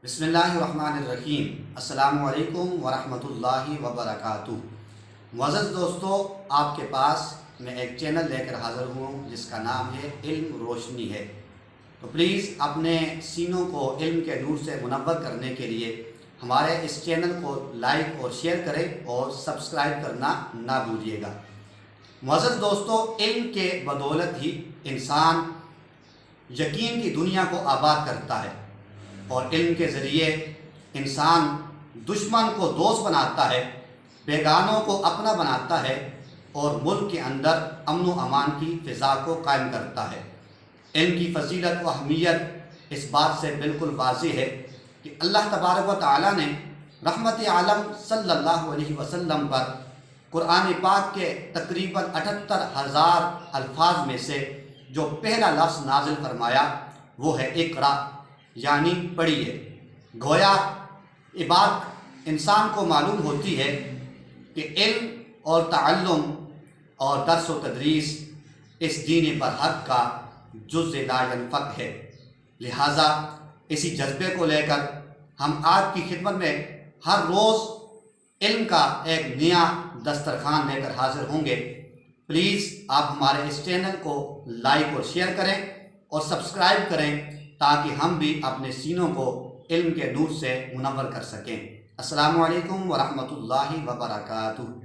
बिस्मिल्लाहिर्रहमानिर्रहीम। अस्सलामु अलैकुम वरहमतुल्लाहि वबरकातुहू। मुअज़्ज़ज़ दोस्तों, आपके पास मैं एक चैनल लेकर हाज़िर हूँ जिसका नाम है इल्म रोशनी है। तो प्लीज़ अपने सीनों को इल्म के नूर से मुनव्वर करने के लिए हमारे इस चैनल को लाइक और शेयर करें और सब्सक्राइब करना ना भूलिएगा। मुअज़्ज़ज़ दोस्तों, इल्म के बदौलत ही इंसान यकीन की दुनिया को आबाद करता है और इल्म के ज़रिए इंसान दुश्मन को दोस्त बनाता है, बेगानों को अपना बनाता है और मुल्क के अंदर अमन व अमान की फ़िज़ा को कायम करता है। इल्म की फज़ीलत व अहमियत इस बात से बिल्कुल वाज़ेह है कि अल्लाह तबारक व तआला ने रहमत आलम सल्लल्लाहु अलैहि वसल्लम पर कुरान पाक के तकरीबन 78,000 अल्फाज में से जो पहला लफ्ज़ नाजिल फरमाया वो है इक़रा, यानी पढ़िए। गोया ये बात इंसान को मालूम होती है कि इल्म और ताल्लुम और दर्स व तदरीस इस दीन पर हक़ का जुज़् ला यनफ़क है। लिहाजा इसी जज्बे को लेकर हम आपकी खिदमत में हर रोज़ इल्म का एक नया दस्तरखान लेकर हाज़िर होंगे। प्लीज़ आप हमारे इस चैनल को लाइक और शेयर करें और सब्सक्राइब करें ताकि हम भी अपने सीनों को इल्म के नूर से मुनव्वर कर सकें। अस्सलामु अलैकुम वरहमतुल्लाहि वबरकातुहू।